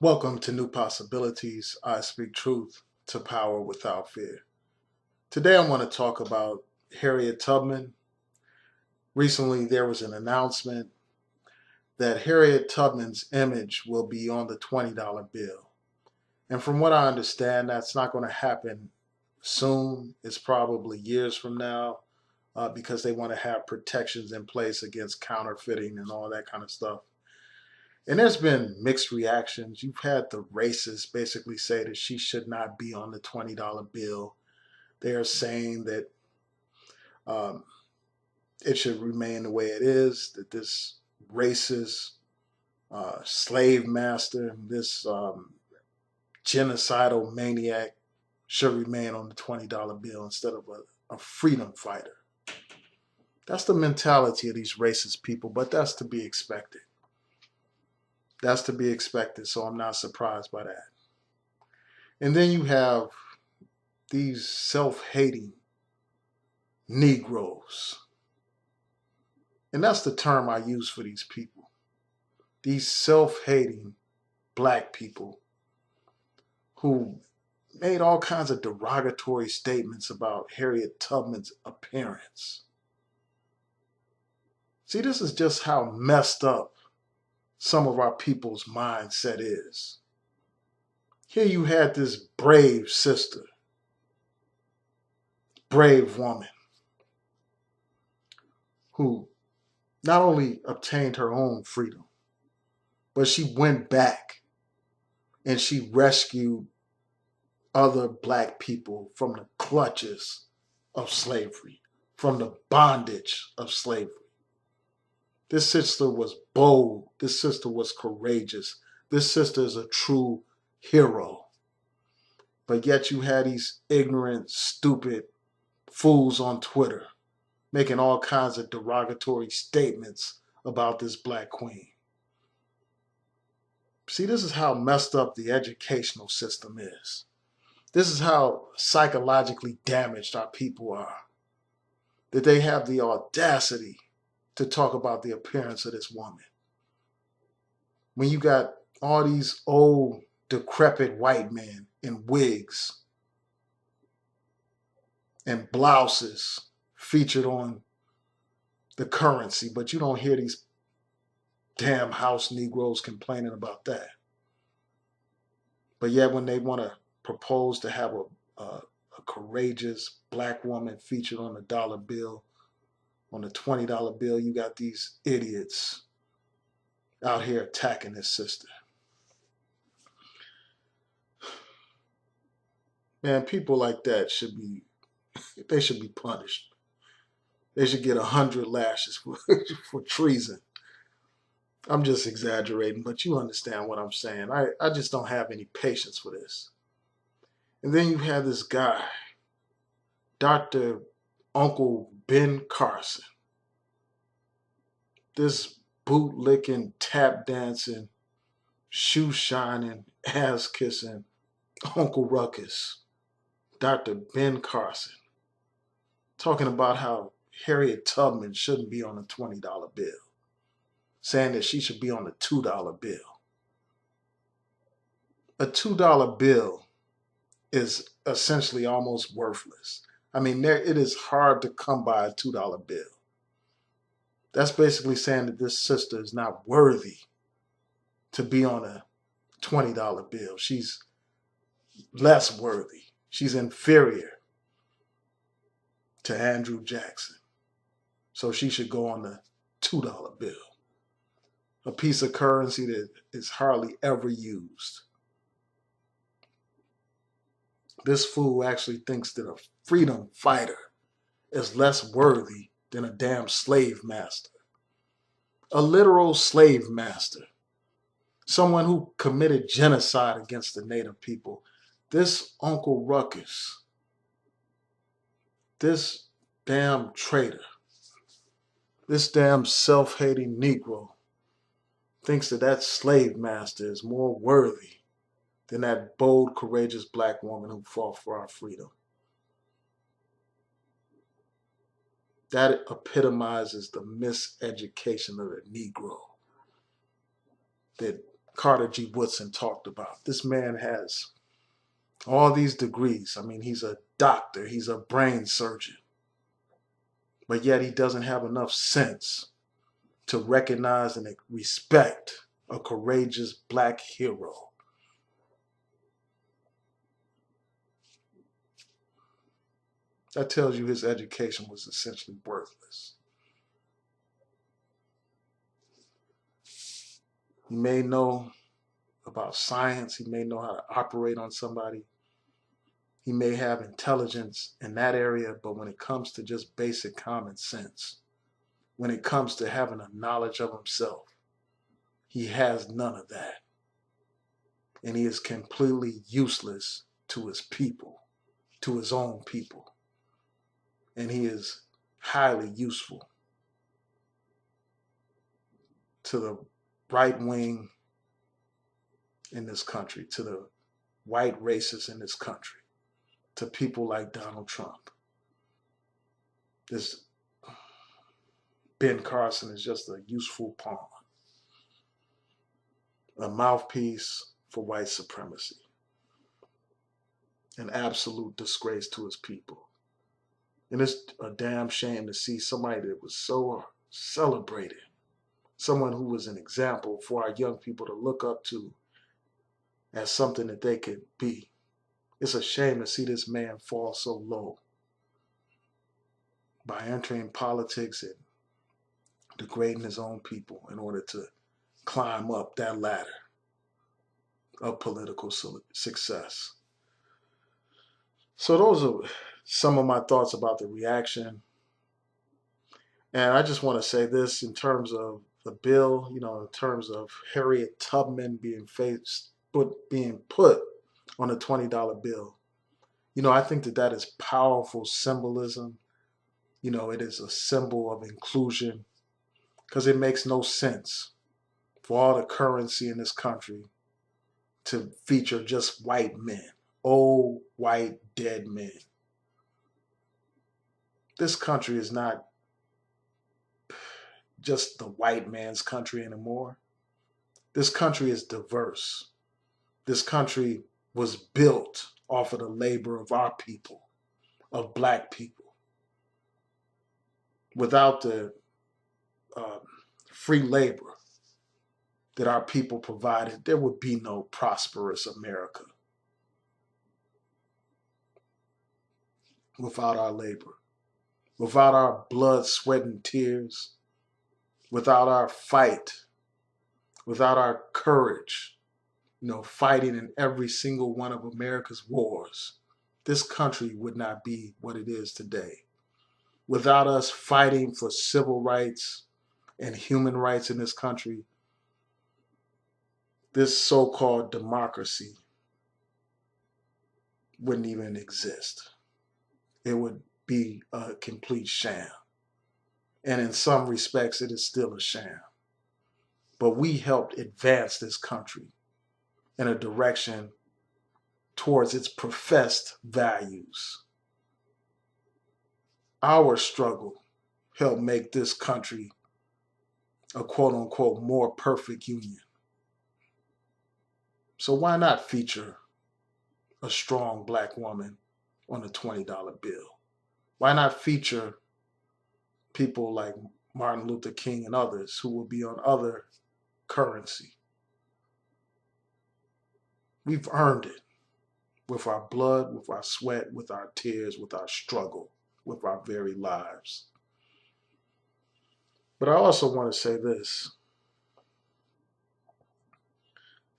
Welcome to New Possibilities. I speak truth to power without fear. Today I want to talk about Harriet Tubman. Recently there was an announcement that Harriet Tubman's image will be on the $20 bill. And from what I understand, that's not going to happen soon. It's probably years from now because they want to have protections in place against counterfeiting and all that kind of stuff. And there's been mixed reactions. You've had the racists basically say that she should not be on the $20 bill. They're saying that um, it should remain the way it is, that this racist slave master, this genocidal maniac should remain on the $20 bill instead of a freedom fighter. That's the mentality of these racist people, but that's to be expected. That's to be expected, so I'm not surprised by that. And then you have these self-hating Negroes. And that's the term I use for these people. These self-hating black people who made all kinds of derogatory statements about Harriet Tubman's appearance. See, this is just how messed up some of our people's mindset is. Here you had this brave sister, brave woman, who not only obtained her own freedom, but she went back and she rescued other black people from the clutches of slavery, from the bondage of slavery. This sister was bold. This sister was courageous. This sister is a true hero. But yet you had these ignorant, stupid fools on Twitter making all kinds of derogatory statements about this black queen. See, this is how messed up the educational system is. This is how psychologically damaged our people are. That they have the audacity to talk about the appearance of this woman. When you got all these old, decrepit white men in wigs and blouses featured on the currency, but you don't hear these damn house Negroes complaining about that. But yet when they want to propose to have a courageous black woman featured on the dollar bill, on the $20 bill, you got these idiots out here attacking this sister. Man, people like that should be punished. They should get 100 lashes for treason. I'm just exaggerating, but you understand what I'm saying. I just don't have any patience for this. And then you have this guy, Dr. Uncle Ben Carson, this bootlicking, tap dancing, shoe shining, ass kissing Uncle Ruckus, Dr. Ben Carson, talking about how Harriet Tubman shouldn't be on a $20 bill, saying that she should be on a $2 bill. A $2 bill is essentially almost worthless. I mean, it is hard to come by a $2 bill. That's basically saying that this sister is not worthy to be on a $20 bill. She's less worthy. She's inferior to Andrew Jackson. So she should go on the $2 bill. A piece of currency that is hardly ever used. This fool actually thinks that a freedom fighter is less worthy than a damn slave master. A literal slave master. Someone who committed genocide against the native people. This Uncle Ruckus, this damn traitor, this damn self-hating Negro thinks that that slave master is more worthy than that bold, courageous black woman who fought for our freedom. That epitomizes the miseducation of the Negro. That Carter G. Woodson talked about. This man has all these degrees. I mean, he's a doctor, he's a brain surgeon, but yet he doesn't have enough sense to recognize and respect a courageous black hero. That tells you his education was essentially worthless. He may know about science, he may know how to operate on somebody, he may have intelligence in that area, but when it comes to just basic common sense, when it comes to having a knowledge of himself, he has none of that. And he is completely useless to his people, to his own people. And he is highly useful to the right wing in this country, to the white racists in this country, to people like Donald Trump. This Ben Carson is just a useful pawn, a mouthpiece for white supremacy, an absolute disgrace to his people. And it's a damn shame to see somebody that was so celebrated, someone who was an example for our young people to look up to as something that they could be. It's a shame to see this man fall so low by entering politics and degrading his own people in order to climb up that ladder of political success. So those are some of my thoughts about the reaction. And I just want to say this in terms of the bill, in terms of Harriet Tubman being put on a $20 bill. I think that is powerful symbolism. It is a symbol of inclusion because it makes no sense for all the currency in this country to feature just white men, old, white, dead men. This country is not just the white man's country anymore. This country is diverse. This country was built off of the labor of our people, of black people. Without the free labor that our people provided, there would be no prosperous America. Without our labor, without our blood, sweat, and tears, without our fight, without our courage, fighting in every single one of America's wars, this country would not be what it is today. Without us fighting for civil rights and human rights in this country, this so-called democracy wouldn't even exist. It would be a complete sham. And in some respects, it is still a sham. But we helped advance this country in a direction towards its professed values. Our struggle helped make this country a quote-unquote more perfect union. So why not feature a strong black woman on a $20 bill? Why not feature people like Martin Luther King and others who will be on other currency? We've earned it with our blood, with our sweat, with our tears, with our struggle, with our very lives. But I also want to say this.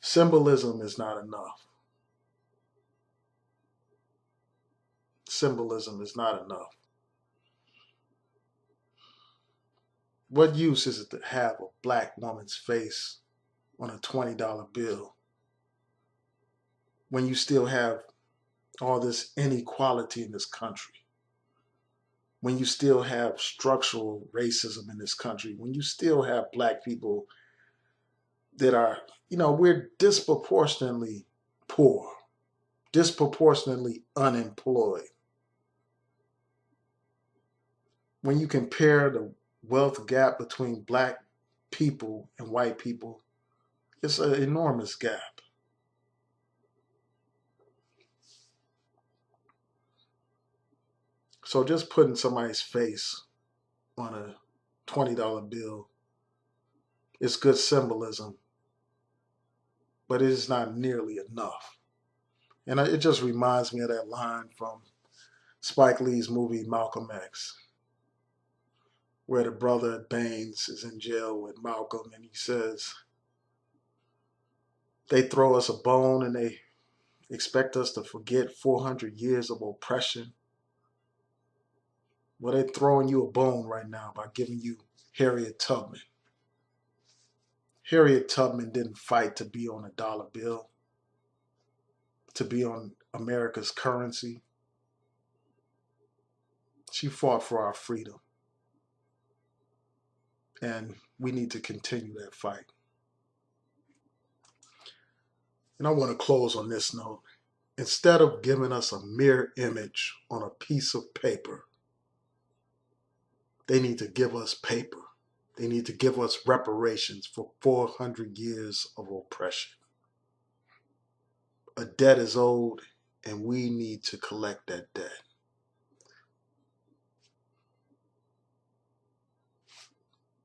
Symbolism is not enough. Symbolism is not enough. What use is it to have a black woman's face on a $20 bill when you still have all this inequality in this country? When you still have structural racism in this country? When you still have black people that are, we're disproportionately poor, disproportionately unemployed. When you compare the wealth gap between black people and white people, It's an enormous gap. So just putting somebody's face on a $20 bill is good symbolism, but it is not nearly enough. And it just reminds me of that line from Spike Lee's movie Malcolm X, where the brother Baines is in jail with Malcolm and he says, they throw us a bone and they expect us to forget 400 years of oppression. Well, they're throwing you a bone right now by giving you Harriet Tubman. Harriet Tubman didn't fight to be on a dollar bill, to be on America's currency. She fought for our freedom. And we need to continue that fight. And I want to close on this note. Instead of giving us a mere image on a piece of paper, they need to give us paper. They need to give us reparations for 400 years of oppression. A debt is owed, and we need to collect that debt.